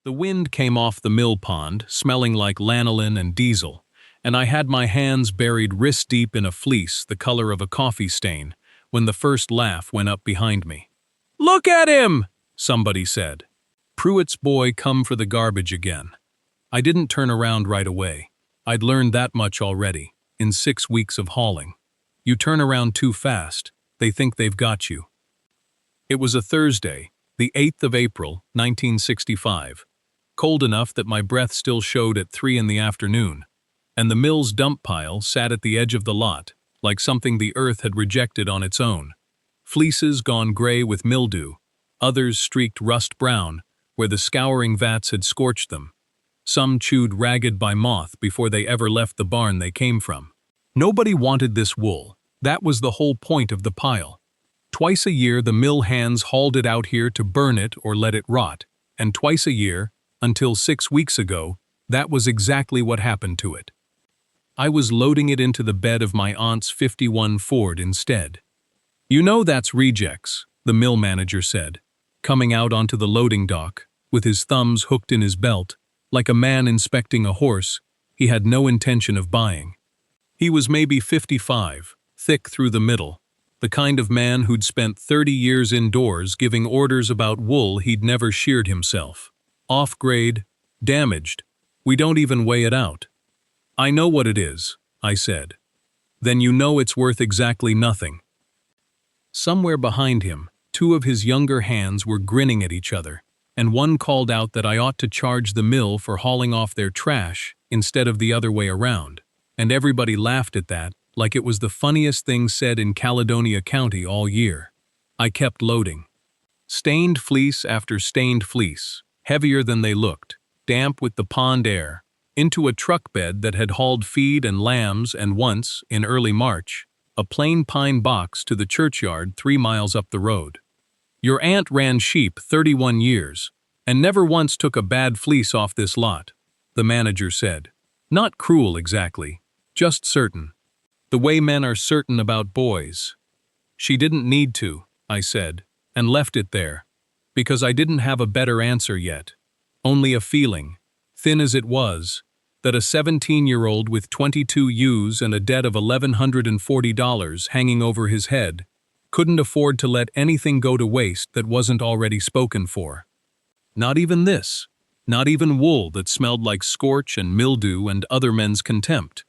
The wind came off the mill pond, smelling like lanolin and diesel, and I had my hands buried wrist-deep in a fleece the color of a coffee stain when the first laugh went up behind me. "Look at him!" somebody said. Pruitt's boy come for the garbage again. I didn't turn around right away. I'd learned that much already, in 6 weeks of hauling. You turn around too fast, they think they've got you. It was a Thursday, the 8th of April, 1965. Cold enough that my breath still showed at 3 in the afternoon, and the mill's dump pile sat at the edge of the lot, like something the earth had rejected on its own. Fleeces gone gray with mildew, others streaked rust brown, where the scouring vats had scorched them. Some chewed ragged by moth before they ever left the barn they came from. Nobody wanted this wool. That was the whole point of the pile. Twice a year the mill hands hauled it out here to burn it or let it rot, and twice a year, until 6 weeks ago, that was exactly what happened to it. I was loading it into the bed of my aunt's '51 Ford instead. "You know that's rejects," the mill manager said, coming out onto the loading dock, with his thumbs hooked in his belt, like a man inspecting a horse he had no intention of buying. He was maybe 55, thick through the middle, the kind of man who'd spent 30 years indoors giving orders about wool he'd never sheared himself. Off-grade, damaged, we don't even weigh it out. "I know what it is," I said. "Then you know it's worth exactly nothing." Somewhere behind him, 2 of his younger hands were grinning at each other, and one called out that I ought to charge the mill for hauling off their trash instead of the other way around, and everybody laughed at that like it was the funniest thing said in Caledonia County all year. I kept loading. Stained fleece after stained fleece, heavier than they looked, damp with the pond air, into a truck bed that had hauled feed and lambs and once, in early March, a plain pine box to the churchyard 3 miles up the road. "Your aunt ran sheep 31 years, and never once took a bad fleece off this lot," the manager said. "Not cruel exactly, just certain. The way men are certain about boys." "She didn't need to," I said, and left it there, because I didn't have a better answer yet. Only a feeling, thin as it was, that a 17-year-old with 22 ewes and a debt of $1,140 hanging over his head couldn't afford to let anything go to waste that wasn't already spoken for. Not even this, not even wool that smelled like scorch and mildew and other men's contempt.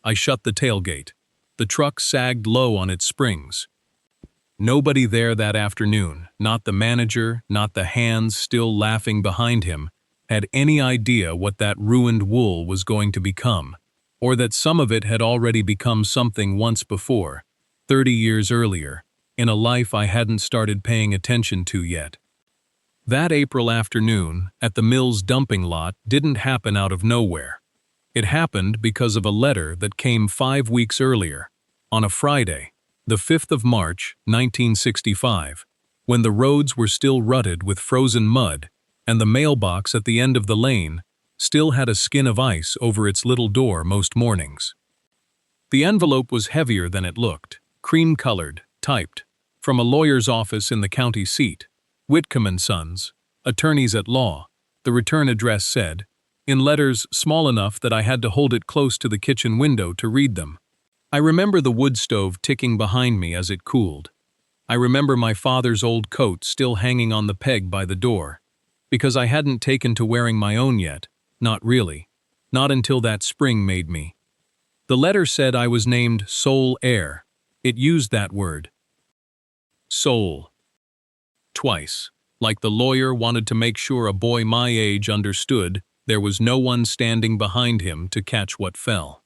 I shut the tailgate. The truck sagged low on its springs. Nobody there that afternoon, not the manager, not the hands still laughing behind him, had any idea what that ruined wool was going to become, or that some of it had already become something once before, 30 years earlier, in a life I hadn't started paying attention to yet. That April afternoon, at the mill's dumping lot, didn't happen out of nowhere. It happened because of a letter that came 5 weeks earlier, on a Friday, the 5th of March, 1965, when the roads were still rutted with frozen mud, and the mailbox at the end of the lane still had a skin of ice over its little door most mornings. The envelope was heavier than it looked, cream-colored, typed, from a lawyer's office in the county seat, Whitcomb & Sons, attorneys at law, the return address said, in letters small enough that I had to hold it close to the kitchen window to read them. I remember the wood stove ticking behind me as it cooled. I remember my father's old coat still hanging on the peg by the door, because I hadn't taken to wearing my own yet, not really, not until that spring made me. The letter said I was named sole heir. It used that word. Sole. Twice, like the lawyer wanted to make sure a boy my age understood there was no one standing behind him to catch what fell.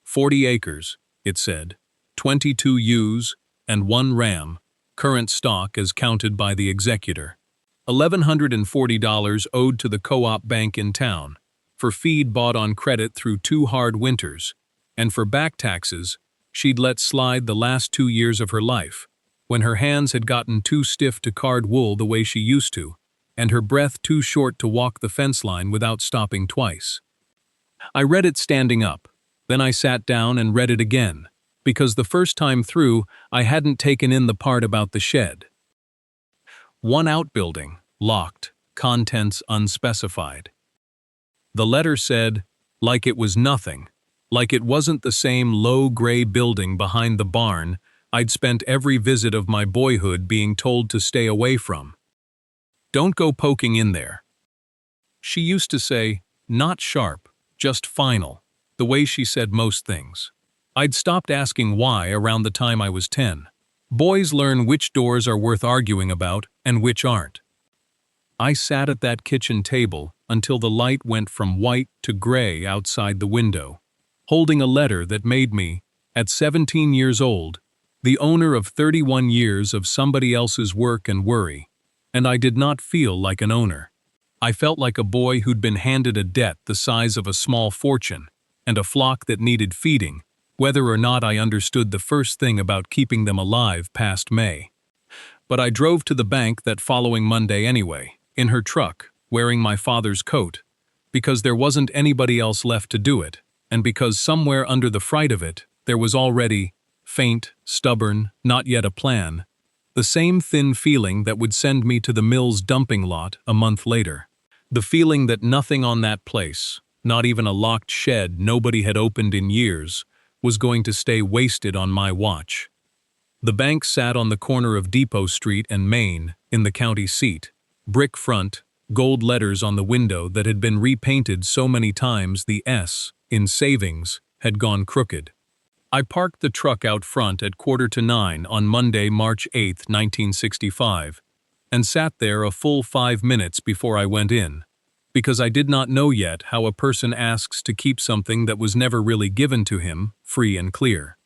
40 acres, it said, 22 ewes, and 1 ram, current stock as counted by the executor. $1,140 owed to the co-op bank in town, for feed bought on credit through 2 hard winters, and for back taxes she'd let slide the last 2 years of her life, when her hands had gotten too stiff to card wool the way she used to, and her breath too short to walk the fence line without stopping twice. I read it standing up, then I sat down and read it again, because the first time through I hadn't taken in the part about the shed. 1 outbuilding, locked, contents unspecified. The letter said, like it was nothing, like it wasn't the same low gray building behind the barn I'd spent every visit of my boyhood being told to stay away from. Don't go poking in there. She used to say, not sharp, just final, the way she said most things. I'd stopped asking why around the time I was 10. Boys learn which doors are worth arguing about and which aren't. I sat at that kitchen table until the light went from white to gray outside the window, holding a letter that made me, at 17 years old, the owner of 31 years of somebody else's work and worry, and I did not feel like an owner. I felt like a boy who'd been handed a debt the size of a small fortune, and a flock that needed feeding, whether or not I understood the first thing about keeping them alive past May. But I drove to the bank that following Monday anyway, in her truck, wearing my father's coat, because there wasn't anybody else left to do it, and because somewhere under the fright of it, there was already, faint, stubborn, not yet a plan, the same thin feeling that would send me to the mill's dumping lot a month later. The feeling that nothing on that place, not even a locked shed nobody had opened in years, was going to stay wasted on my watch. The bank sat on the corner of Depot Street and Main, in the county seat. Brick front, gold letters on the window that had been repainted so many times the S, in savings, had gone crooked. I parked the truck out front at 8:45 on Monday, March 8, 1965, and sat there a full 5 minutes before I went in, because I did not know yet how a person asks to keep something that was never really given to him, free and clear.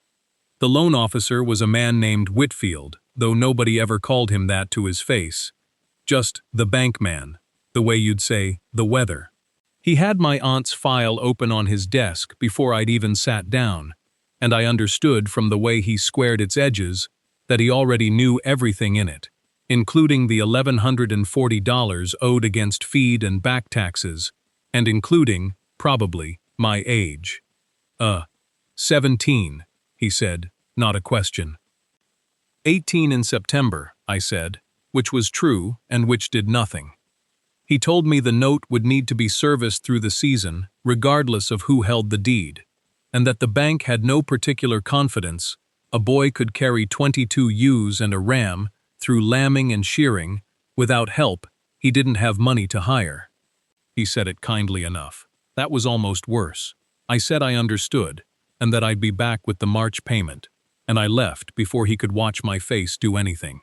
The loan officer was a man named Whitfield, though nobody ever called him that to his face. Just the bank man, the way you'd say, the weather. He had my aunt's file open on his desk before I'd even sat down, and I understood from the way he squared its edges that he already knew everything in it, including the $1,140 owed against feed and back taxes, and including, probably, my age. 17, he said, not a question. 18 in September, I said, which was true and which did nothing. He told me the note would need to be serviced through the season, regardless of who held the deed, and that the bank had no particular confidence a boy could carry 22 ewes and a ram through lambing and shearing without help he didn't have money to hire. He said it kindly enough. That was almost worse. I said I understood, and that I'd be back with the March payment, and I left before he could watch my face do anything.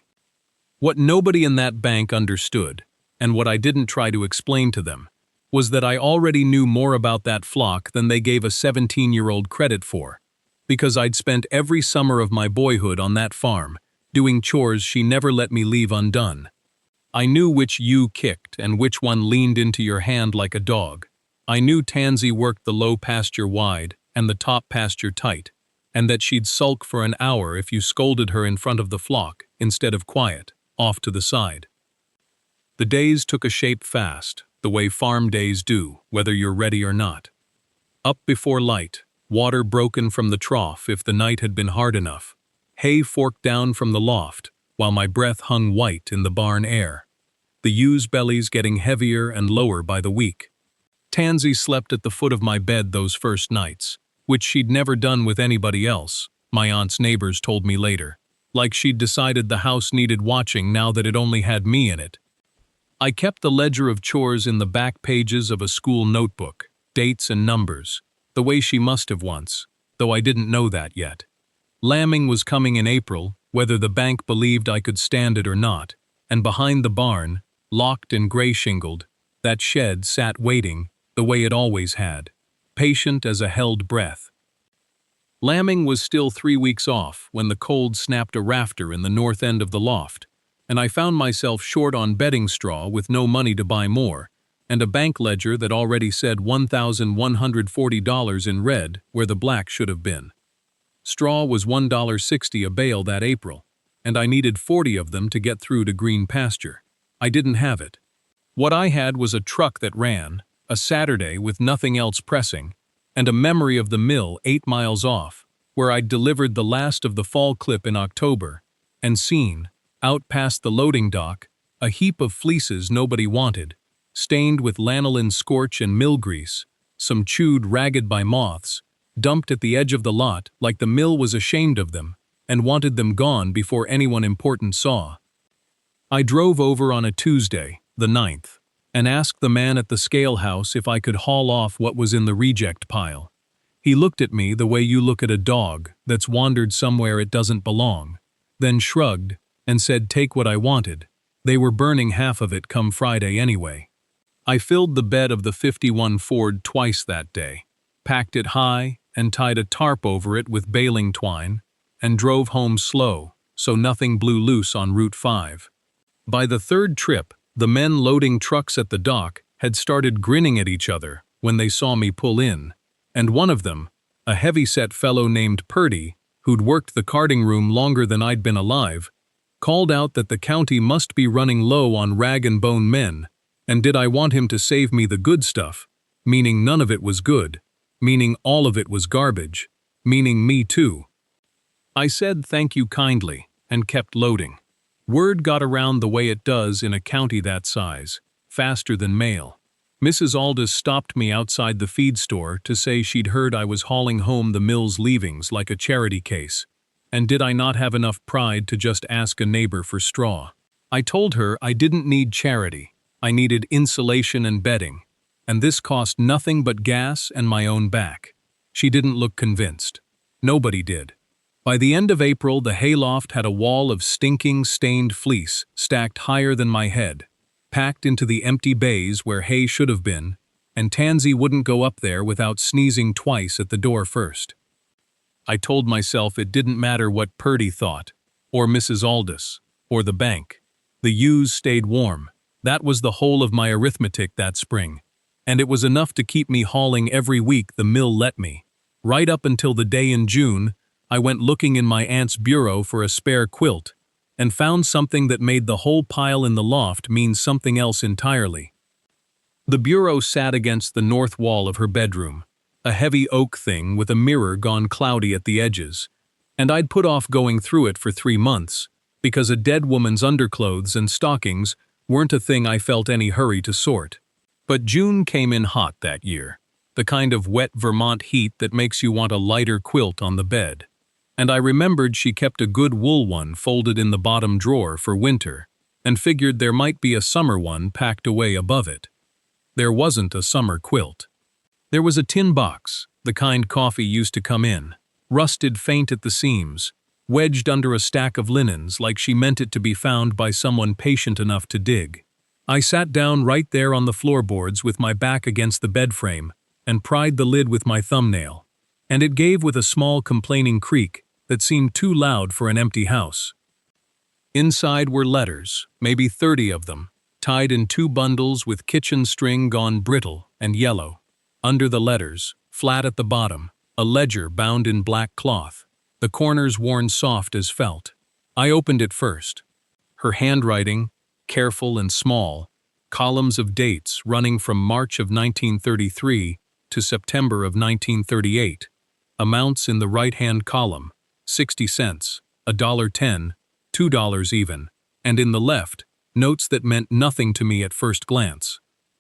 What nobody in that bank understood, and what I didn't try to explain to them, was that I already knew more about that flock than they gave a 17-year-old credit for, because I'd spent every summer of my boyhood on that farm, doing chores she never let me leave undone. I knew which ewe kicked and which one leaned into your hand like a dog. I knew Tansy worked the low pasture wide and the top pasture tight, and that she'd sulk for an hour if you scolded her in front of the flock instead of quiet, off to the side. The days took a shape fast, the way farm days do, whether you're ready or not. Up before light, water broken from the trough if the night had been hard enough, hay forked down from the loft, while my breath hung white in the barn air, the ewes' bellies getting heavier and lower by the week. Tansy slept at the foot of my bed those first nights, which she'd never done with anybody else, my aunt's neighbors told me later, like she'd decided the house needed watching now that it only had me in it. I kept the ledger of chores in the back pages of a school notebook, dates and numbers, the way she must have once, though I didn't know that yet. Lambing was coming in April, whether the bank believed I could stand it or not, and behind the barn, locked and gray-shingled, that shed sat waiting, the way it always had, patient as a held breath. Lambing was still 3 weeks off when the cold snapped a rafter in the north end of the loft, and I found myself short on bedding straw with no money to buy more, and a bank ledger that already said $1,140 in red where the black should have been. Straw was $1.60 a bale that April, and I needed 40 of them to get through to green pasture. I didn't have it. What I had was a truck that ran, a Saturday with nothing else pressing, and a memory of the mill 8 miles off, where I'd delivered the last of the fall clip in October, and seen, out past the loading dock, a heap of fleeces nobody wanted, stained with lanolin scorch and mill grease, some chewed ragged by moths, dumped at the edge of the lot like the mill was ashamed of them and wanted them gone before anyone important saw. I drove over on a Tuesday, the 9th, and asked the man at the scale house if I could haul off what was in the reject pile. He looked at me the way you look at a dog that's wandered somewhere it doesn't belong, then shrugged and said take what I wanted. They were burning half of it come Friday anyway. I filled the bed of the 51 Ford twice that day, packed it high and tied a tarp over it with baling twine, and drove home slow so nothing blew loose on Route 5. By the third trip, the men loading trucks at the dock had started grinning at each other when they saw me pull in, and one of them, a heavy-set fellow named Purdy, who'd worked the carding room longer than I'd been alive, called out that the county must be running low on rag-and-bone men, and did I want him to save me the good stuff, meaning none of it was good, meaning all of it was garbage, meaning me too. I said thank you kindly, and kept loading. Word got around the way it does in a county that size, faster than mail. Mrs. Aldous stopped me outside the feed store to say she'd heard I was hauling home the mill's leavings like a charity case, and did I not have enough pride to just ask a neighbor for straw. I told her I didn't need charity, I needed insulation and bedding, and this cost nothing but gas and my own back. She didn't look convinced. Nobody did. By the end of April, the hayloft had a wall of stinking, stained fleece stacked higher than my head, packed into the empty bays where hay should have been, and Tansy wouldn't go up there without sneezing twice at the door first. I told myself it didn't matter what Purdy thought, or Mrs. Aldous, or the bank. The ewes stayed warm. That was the whole of my arithmetic that spring, and it was enough to keep me hauling every week the mill let me. Right up until the day in June, I went looking in my aunt's bureau for a spare quilt, and found something that made the whole pile in the loft mean something else entirely. The bureau sat against the north wall of her bedroom, a heavy oak thing with a mirror gone cloudy at the edges, and I'd put off going through it for 3 months, because a dead woman's underclothes and stockings weren't a thing I felt any hurry to sort. But June came in hot that year, the kind of wet Vermont heat that makes you want a lighter quilt on the bed. And I remembered she kept a good wool one folded in the bottom drawer for winter, and figured there might be a summer one packed away above it. There wasn't a summer quilt. There was a tin box, the kind coffee used to come in, rusted faint at the seams, wedged under a stack of linens like she meant it to be found by someone patient enough to dig. I sat down right there on the floorboards with my back against the bed frame and pried the lid with my thumbnail, and it gave with a small complaining creak that seemed too loud for an empty house. Inside were letters, maybe 30 of them, tied in 2 bundles with kitchen string gone brittle and yellow. Under the letters, flat at the bottom, a ledger bound in black cloth, the corners worn soft as felt. I opened it first. Her handwriting, careful and small, columns of dates running from March of 1933 to September of 1938, amounts in the right-hand column, 60 cents, $1.10, $2 even, and in the left, notes that meant nothing to me at first glance.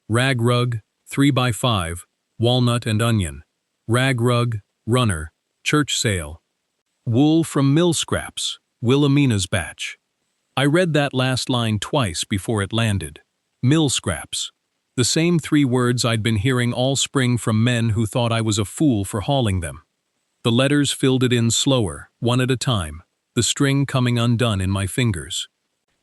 Rag rug, 3x5, walnut and onion. Rag rug, runner, church sale. Wool from mill scraps, Wilhelmina's batch. I read that last line twice before it landed. Mill scraps. The same 3 words I'd been hearing all spring from men who thought I was a fool for hauling them. The letters filled it in slower, one at a time, the string coming undone in my fingers.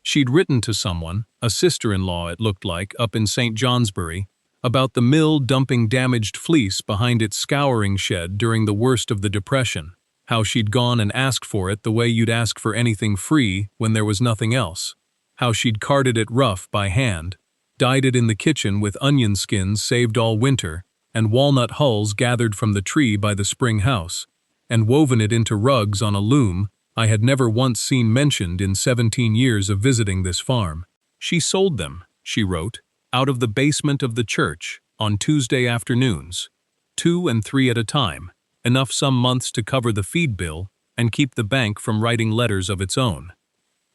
She'd written to someone, a sister-in-law it looked like, up in St. Johnsbury, about the mill dumping damaged fleece behind its scouring shed during the worst of the Depression, how she'd gone and asked for it the way you'd ask for anything free when there was nothing else, how she'd carded it rough by hand, dyed it in the kitchen with onion skins saved all winter, and walnut hulls gathered from the tree by the spring house, and woven it into rugs on a loom I had never once seen mentioned in 17 years of visiting this farm. She sold them, she wrote, out of the basement of the church, on Tuesday afternoons, 2 and 3 at a time, enough some months to cover the feed bill and keep the bank from writing letters of its own.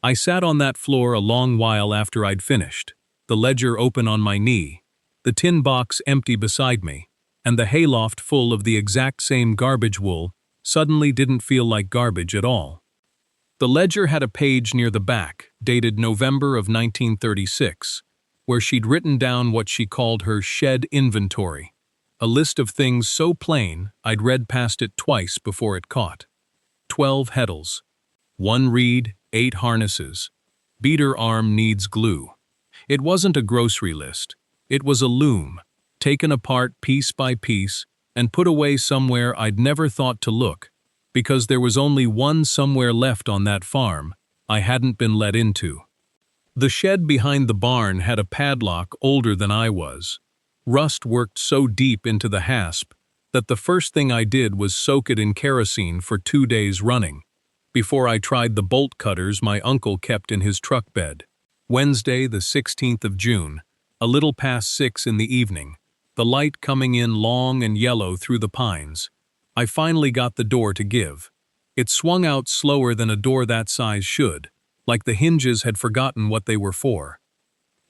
I sat on that floor a long while after I'd finished, the ledger open on my knee, the tin box empty beside me, and the hayloft full of the exact same garbage wool suddenly didn't feel like garbage at all. The ledger had a page near the back, dated November of 1936, where she'd written down what she called her shed inventory, a list of things so plain I'd read past it twice before it caught. 12 heddles, 1 reed, 8 harnesses, beater arm needs glue. It wasn't a grocery list. It was a loom, taken apart piece by piece and put away somewhere I'd never thought to look, because there was only one somewhere left on that farm I hadn't been let into. The shed behind the barn had a padlock older than I was. Rust worked so deep into the hasp that the first thing I did was soak it in kerosene for 2 days running, before I tried the bolt cutters my uncle kept in his truck bed. Wednesday, the 16th of June, a little past 6 in the evening, the light coming in long and yellow through the pines. I finally got the door to give. It swung out slower than a door that size should, like the hinges had forgotten what they were for.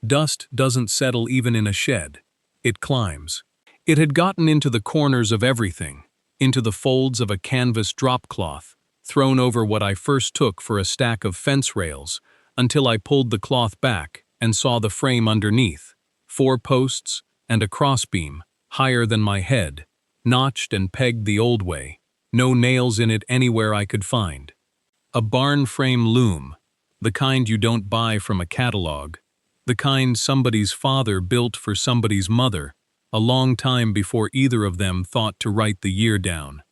Dust doesn't settle even in a shed. It climbs. It had gotten into the corners of everything, into the folds of a canvas drop cloth, thrown over what I first took for a stack of fence rails, until I pulled the cloth back and saw the frame underneath, 4 posts and a crossbeam, higher than my head, notched and pegged the old way, no nails in it anywhere I could find. A barn frame loom, the kind you don't buy from a catalog, the kind somebody's father built for somebody's mother, a long time before either of them thought to write the year down.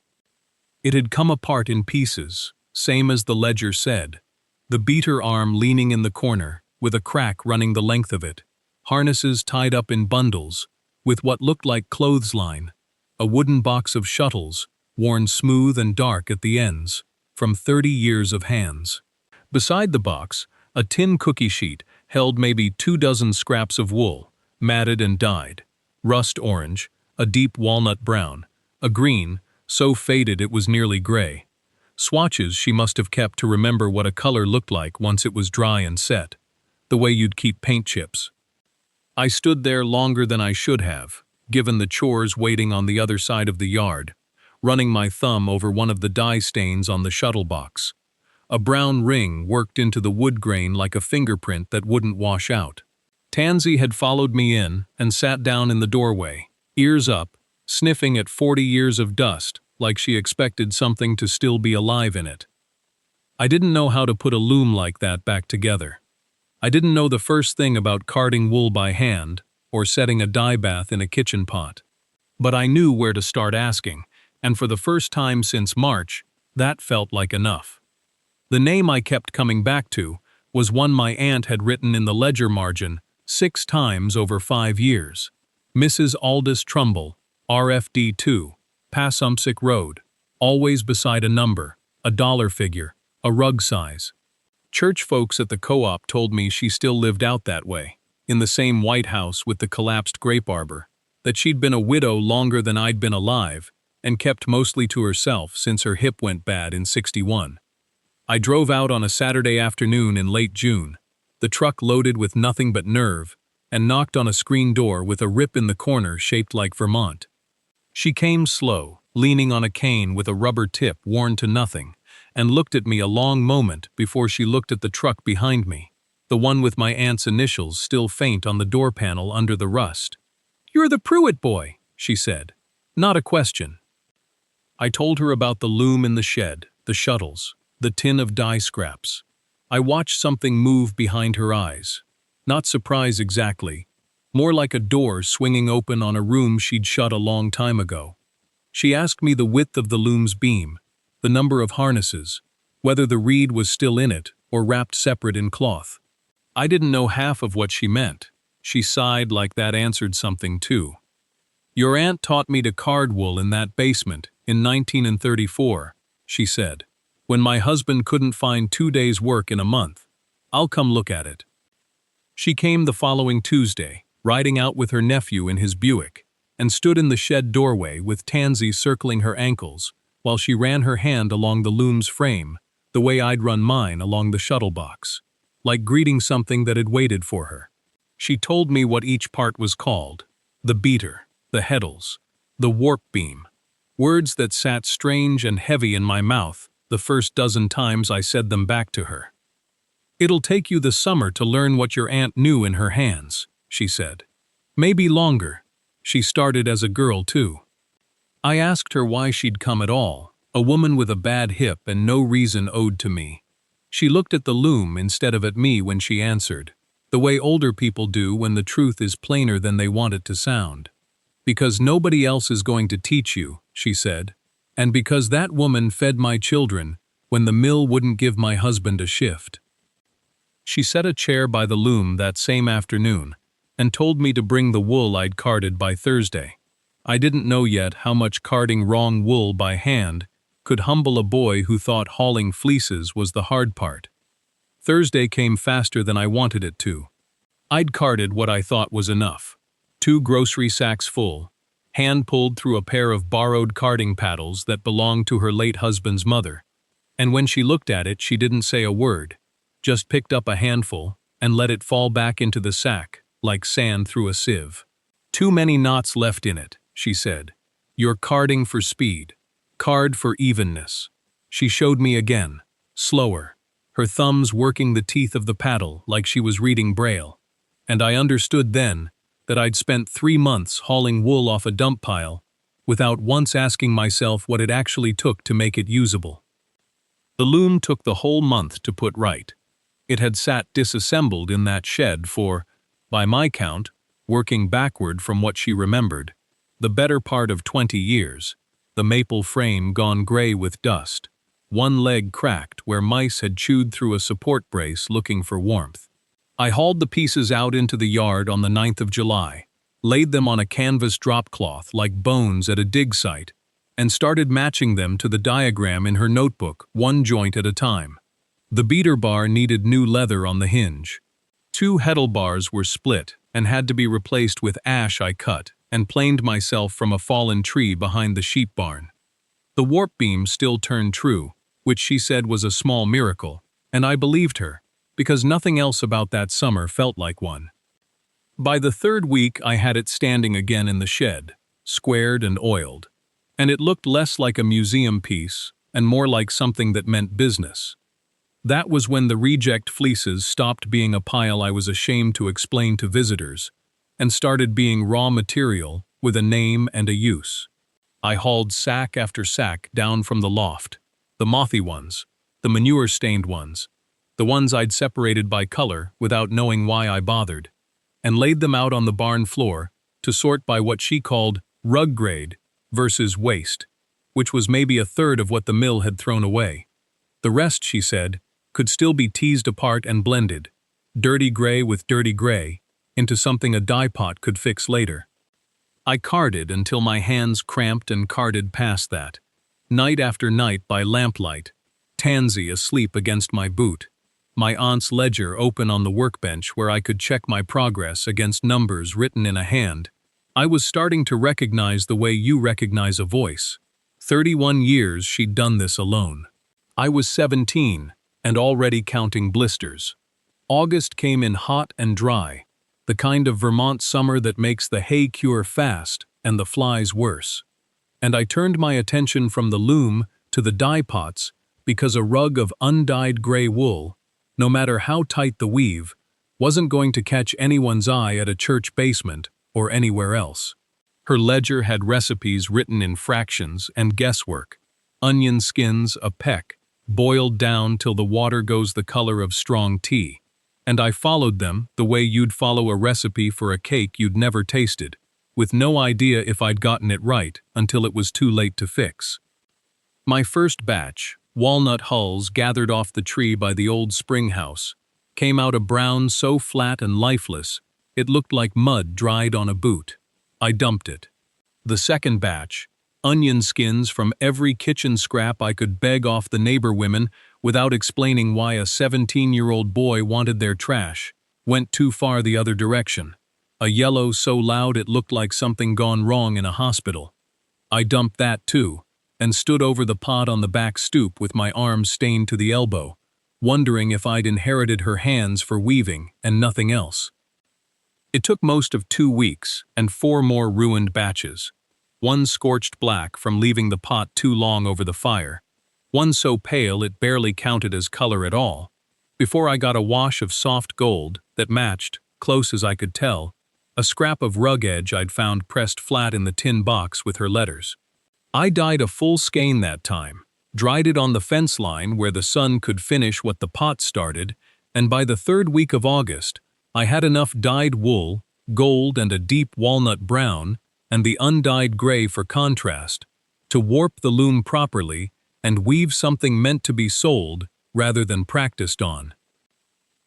It had come apart in pieces, same as the ledger said, the beater arm leaning in the corner, with a crack running the length of it, harnesses tied up in bundles, with what looked like clothesline, a wooden box of shuttles, worn smooth and dark at the ends, from 30 years of hands. Beside the box, a tin cookie sheet held maybe 24 scraps of wool, matted and dyed, rust orange, a deep walnut brown, a green, so faded it was nearly gray. Swatches she must have kept to remember what a color looked like once it was dry and set, the way you'd keep paint chips. I stood there longer than I should have, given the chores waiting on the other side of the yard, running my thumb over one of the dye stains on the shuttle box. A brown ring worked into the wood grain like a fingerprint that wouldn't wash out. Tansy had followed me in and sat down in the doorway, ears up, sniffing at 40 years of dust like she expected something to still be alive in it. I didn't know how to put a loom like that back together. I didn't know the first thing about carding wool by hand or setting a dye bath in a kitchen pot. But I knew where to start asking, and for the first time since March, that felt like enough. The name I kept coming back to was one my aunt had written in the ledger margin 6 times over 5 years. Mrs. Aldous Trumbull, RFD 2, Passumpsic Road, always beside a number, a dollar figure, a rug size. Church folks at the co-op told me she still lived out that way, in the same White House with the collapsed grape arbor, that she'd been a widow longer than I'd been alive, and kept mostly to herself since her hip went bad in '61. I drove out on a Saturday afternoon in late June, the truck loaded with nothing but nerve, and knocked on a screen door with a rip in the corner shaped like Vermont. She came slow, leaning on a cane with a rubber tip worn to nothing, and looked at me a long moment before she looked at the truck behind me, the one with my aunt's initials still faint on the door panel under the rust. "You're the Pruitt boy," she said. Not a question. I told her about the loom in the shed, the shuttles, the tin of dye scraps. I watched something move behind her eyes. Not surprise exactly, more like a door swinging open on a room she'd shut a long time ago. She asked me the width of the loom's beam, the number of harnesses, whether the reed was still in it or wrapped separate in cloth. I didn't know half of what she meant. She sighed like that answered something too. "Your aunt taught me to card wool in that basement in 1934, she said, "when my husband couldn't find 2 days' work in a month. I'll come look at it." She came the following Tuesday, riding out with her nephew in his Buick, and stood in the shed doorway with Tansy circling her ankles while she ran her hand along the loom's frame, the way I'd run mine along the shuttle box, like greeting something that had waited for her. She told me what each part was called: The beater, the heddles, the warp beam. Words that sat strange and heavy in my mouth the first dozen times I said them back to her. "It'll take you the summer to learn what your aunt knew in her hands," she said. "Maybe longer. She started as a girl, too." I asked her why she'd come at all, a woman with a bad hip and no reason owed to me. She looked at the loom instead of at me when she answered, the way older people do when the truth is plainer than they want it to sound. "Because nobody else is going to teach you," she said, "and because that woman fed my children when the mill wouldn't give my husband a shift." She set a chair by the loom that same afternoon and told me to bring the wool I'd carded by Thursday. I didn't know yet how much carding wrong wool by hand could humble a boy who thought hauling fleeces was the hard part. Thursday came faster than I wanted it to. I'd carded what I thought was enough. 2 grocery sacks full, hand-pulled through a pair of borrowed carding paddles that belonged to her late husband's mother. And when she looked at it, she didn't say a word, just picked up a handful and let it fall back into the sack, like sand through a sieve. "Too many knots left in it," she said. "You're carding for speed. Card for evenness." She showed me again, slower, her thumbs working the teeth of the paddle like she was reading Braille. And I understood then that I'd spent 3 months hauling wool off a dump pile without once asking myself what it actually took to make it usable. The loom took the whole month to put right. It had sat disassembled in that shed for, by my count, working backward from what she remembered, the better part of 20 years, the maple frame gone gray with dust, one leg cracked where mice had chewed through a support brace looking for warmth. I hauled the pieces out into the yard on the 9th of July, laid them on a canvas drop cloth like bones at a dig site, and started matching them to the diagram in her notebook, one joint at a time. The beater bar needed new leather on the hinge. 2 heddle bars were split and had to be replaced with ash I cut and planed myself from a fallen tree behind the sheep barn. The warp beam still turned true, which she said was a small miracle, and I believed her, because nothing else about that summer felt like one. By the 3rd week I had it standing again in the shed, squared and oiled, and it looked less like a museum piece and more like something that meant business. That was when the reject fleeces stopped being a pile I was ashamed to explain to visitors and started being raw material with a name and a use. I hauled sack after sack down from the loft, the mothy ones, the manure-stained ones, the ones I'd separated by color without knowing why I bothered, and laid them out on the barn floor to sort by what she called rug grade versus waste, which was maybe a third of what the mill had thrown away. The rest, she said, could still be teased apart and blended, dirty gray with dirty gray, into something a dye pot could fix later. I carded until my hands cramped and carded past that, night after night by lamplight, Tansy asleep against my boot, my aunt's ledger open on the workbench where I could check my progress against numbers written in a hand. I was starting to recognize the way you recognize a voice. 31 years she'd done this alone. I was 17 and already counting blisters. August came in hot and dry, the kind of Vermont summer that makes the hay cure fast and the flies worse. And I turned my attention from the loom to the dye pots because a rug of undyed gray wool, no matter how tight the weave, wasn't going to catch anyone's eye at a church basement or anywhere else. Her ledger had recipes written in fractions and guesswork, onion skins a peck, boiled down till the water goes the color of strong tea, and I followed them the way you'd follow a recipe for a cake you'd never tasted, with no idea if I'd gotten it right until it was too late to fix. My first batch, walnut hulls gathered off the tree by the old spring house, came out a brown so flat and lifeless it looked like mud dried on a boot. I dumped it. The second batch, onion skins from every kitchen scrap I could beg off the neighbor women without explaining why a 17-year-old boy wanted their trash, went too far the other direction. A yellow so loud it looked like something gone wrong in a hospital. I dumped that too, and stood over the pot on the back stoop with my arms stained to the elbow, wondering if I'd inherited her hands for weaving and nothing else. It took most of 2 weeks and 4 more ruined batches. One scorched black from leaving the pot too long over the fire, one so pale it barely counted as color at all, before I got a wash of soft gold that matched, close as I could tell, a scrap of rug edge I'd found pressed flat in the tin box with her letters. I dyed a full skein that time, dried it on the fence line where the sun could finish what the pot started, and by the 3rd week of August, I had enough dyed wool, gold and a deep walnut brown, and the undyed gray for contrast, to warp the loom properly and weave something meant to be sold rather than practiced on.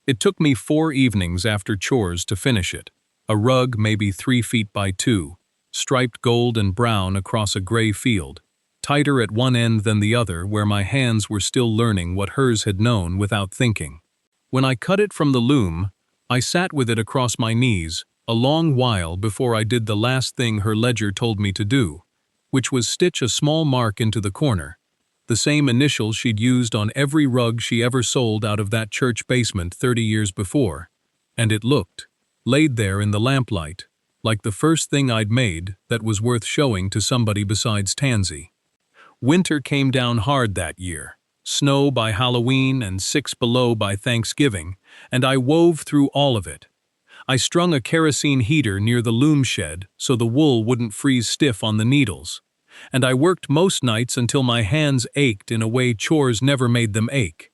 It took me 4 evenings after chores to finish it, a rug maybe 3 feet by 2, striped gold and brown across a gray field, tighter at one end than the other where my hands were still learning what hers had known without thinking. When I cut it from the loom, I sat with it across my knees a long while before I did the last thing her ledger told me to do, which was stitch a small mark into the corner, the same initial she'd used on every rug she ever sold out of that church basement 30 years before, and it looked, laid there in the lamplight, like the first thing I'd made that was worth showing to somebody besides Tansy. Winter came down hard that year, snow by Halloween and 6 below by Thanksgiving, and I wove through all of it. I strung a kerosene heater near the loom shed so the wool wouldn't freeze stiff on the needles, and I worked most nights until my hands ached in a way chores never made them ache.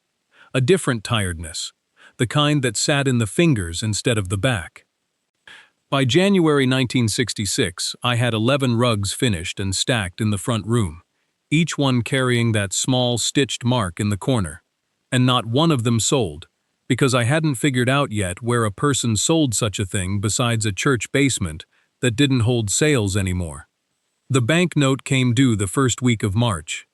A different tiredness, the kind that sat in the fingers instead of the back. By January 1966, I had 11 rugs finished and stacked in the front room, each one carrying that small stitched mark in the corner, and not one of them sold, because I hadn't figured out yet where a person sold such a thing besides a church basement that didn't hold sales anymore. The banknote came due the first week of March.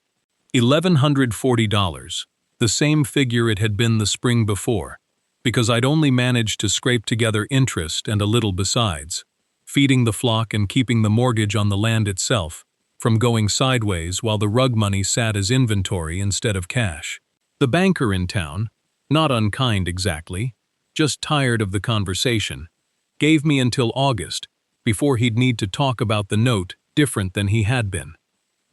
$1,140, the same figure it had been the spring before, because I'd only managed to scrape together interest and a little besides, feeding the flock and keeping the mortgage on the land itself from going sideways while the rug money sat as inventory instead of cash. The banker in town, not unkind exactly, just tired of the conversation, gave me until August before he'd need to talk about the note different than he had been.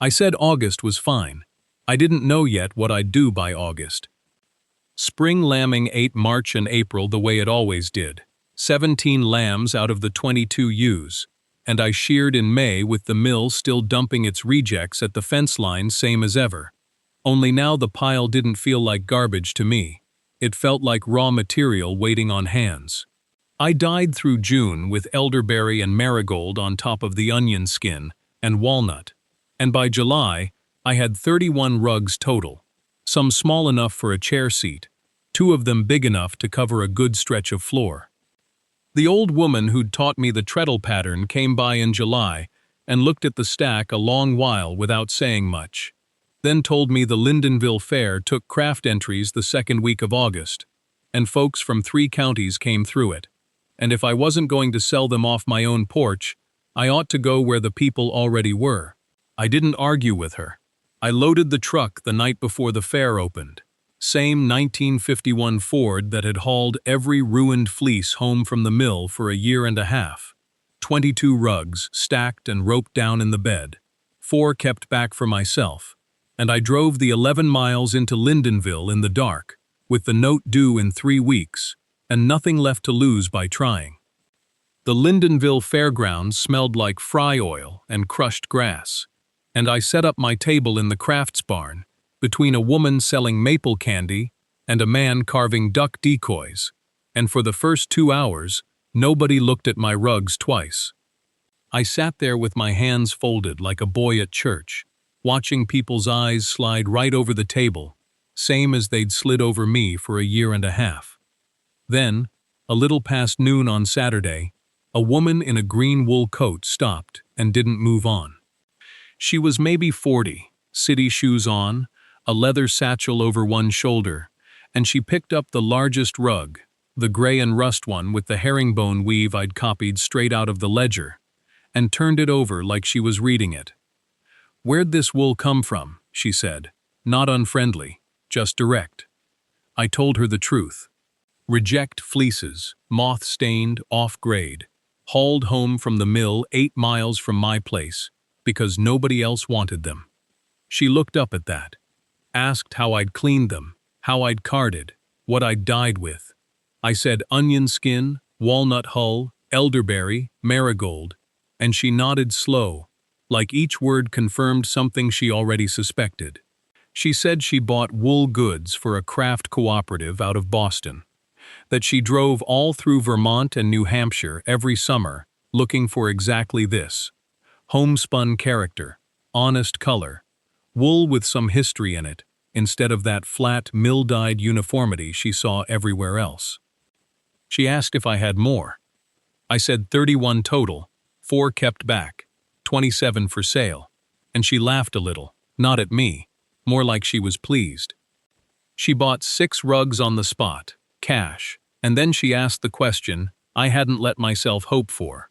I said August was fine. I didn't know yet what I'd do by August. Spring lambing ate March and April the way it always did, 17 lambs out of the 22 ewes, and I sheared in May with the mill still dumping its rejects at the fence line same as ever. Only now the pile didn't feel like garbage to me. It felt like raw material waiting on hands. I dyed through June with elderberry and marigold on top of the onion skin and walnut, and by July I had 31 rugs total, some small enough for a chair seat, 2 of them big enough to cover a good stretch of floor. The old woman who'd taught me the treadle pattern came by in July and looked at the stack a long while without saying much, then told me the Lyndonville Fair took craft entries the 2nd week of August, and folks from 3 counties came through it, and if I wasn't going to sell them off my own porch, I ought to go where the people already were. I didn't argue with her. I loaded the truck the night before the fair opened. Same 1951 Ford that had hauled every ruined fleece home from the mill for a year and a half. 22 rugs stacked and roped down in the bed. 4 kept back for myself. And I drove the 11 miles into Lyndonville in the dark, with the note due in 3 weeks, and nothing left to lose by trying. The Lyndonville fairgrounds smelled like fry oil and crushed grass, and I set up my table in the crafts barn, between a woman selling maple candy and a man carving duck decoys, and for the first 2 hours, nobody looked at my rugs twice. I sat there with my hands folded like a boy at church, watching people's eyes slide right over the table, same as they'd slid over me for a year and a half. Then, a little past noon on Saturday, a woman in a green wool coat stopped and didn't move on. She was maybe 40, city shoes on, a leather satchel over one shoulder, and she picked up the largest rug, the gray and rust one with the herringbone weave I'd copied straight out of the ledger, and turned it over like she was reading it. "Where'd this wool come from?" she said, not unfriendly, just direct. I told her the truth. Reject fleeces, moth-stained, off-grade, hauled home from the mill 8 miles from my place, because nobody else wanted them. She looked up at that, asked how I'd cleaned them, how I'd carded, what I'd dyed with. I said onion skin, walnut hull, elderberry, marigold, and she nodded slow, like each word confirmed something she already suspected. She said she bought wool goods for a craft cooperative out of Boston, that she drove all through Vermont and New Hampshire every summer looking for exactly this: homespun character, honest color, wool with some history in it, instead of that flat, mill-dyed uniformity she saw everywhere else. She asked if I had more. I said 31 total, 4 kept back, 27 for sale, and she laughed a little, not at me, more like she was pleased. She bought 6 rugs on the spot, cash, and then she asked the question I hadn't let myself hope for.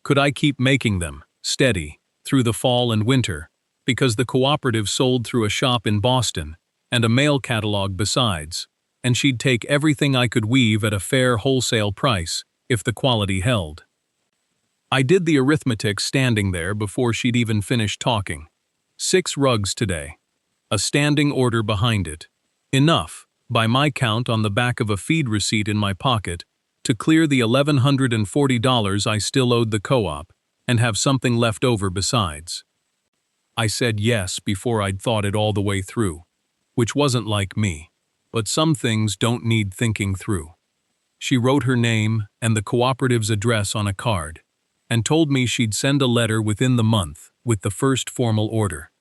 Could I keep making them, steady, through the fall and winter, because the cooperative sold through a shop in Boston, and a mail catalog besides, and she'd take everything I could weave at a fair wholesale price, if the quality held. I did the arithmetic standing there before she'd even finished talking. 6 rugs today. A standing order behind it. Enough, by my count on the back of a feed receipt in my pocket, to clear the $1,140 I still owed the co-op, and have something left over besides. I said yes before I'd thought it all the way through, which wasn't like me, but some things don't need thinking through. She wrote her name and the cooperative's address on a card, and told me she'd send a letter within the month with the first formal order.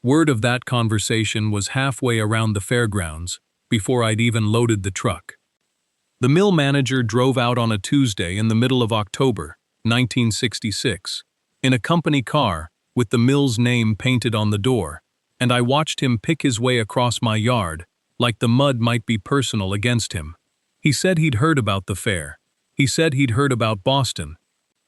Word of that conversation was halfway around the fairgrounds before I'd even loaded the truck. The mill manager drove out on a Tuesday in the middle of October, 1966, in a company car with the mill's name painted on the door, and I watched him pick his way across my yard like the mud might be personal against him. He said he'd heard about the fair. He said he'd heard about Boston.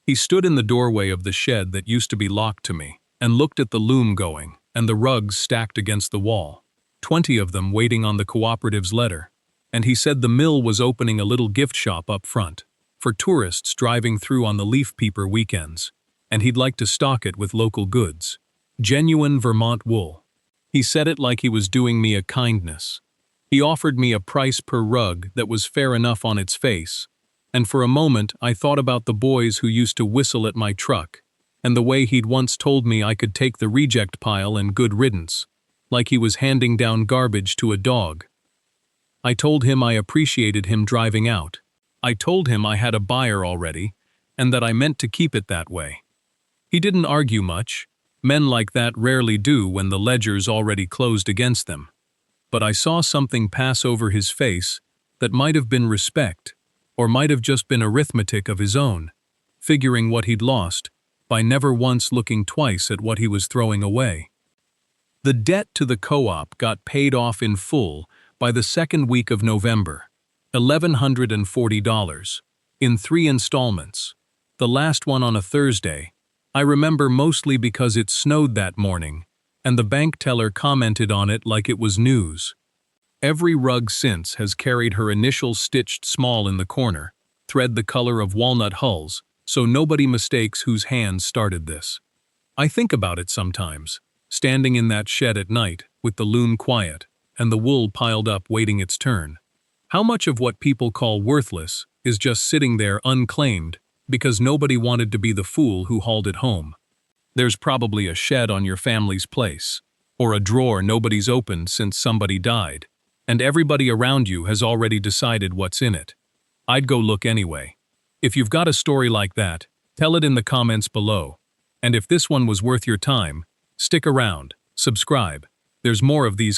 He stood in the doorway of the shed that used to be locked to me and looked at the loom going and the rugs stacked against the wall, 20 of them waiting on the cooperative's letter. And he said the mill was opening a little gift shop up front for tourists driving through on the leaf peeper weekends, and he'd like to stock it with local goods. Genuine Vermont wool. He said it like he was doing me a kindness. He offered me a price per rug that was fair enough on its face, and for a moment I thought about the boys who used to whistle at my truck, and the way he'd once told me I could take the reject pile and good riddance, like he was handing down garbage to a dog. I told him I appreciated him driving out. I told him I had a buyer already, and that I meant to keep it that way. He didn't argue much. Men like that rarely do when the ledger's already closed against them. But I saw something pass over his face that might have been respect, or might have just been arithmetic of his own, figuring what he'd lost, by never once looking twice at what he was throwing away. The debt to the co-op got paid off in full by the second week of November, $1,140, in 3 installments, the last one on a Thursday. I remember mostly because it snowed that morning, and the bank teller commented on it like it was news. Every rug since has carried her initials stitched small in the corner, thread the color of walnut hulls, so nobody mistakes whose hands started this. I think about it sometimes, standing in that shed at night, with the loom quiet, and the wool piled up waiting its turn. How much of what people call worthless is just sitting there unclaimed because nobody wanted to be the fool who hauled it home? There's probably a shed on your family's place, or a drawer nobody's opened since somebody died, and everybody around you has already decided what's in it. I'd go look anyway. If you've got a story like that, tell it in the comments below. And if this one was worth your time, stick around, subscribe. There's more of these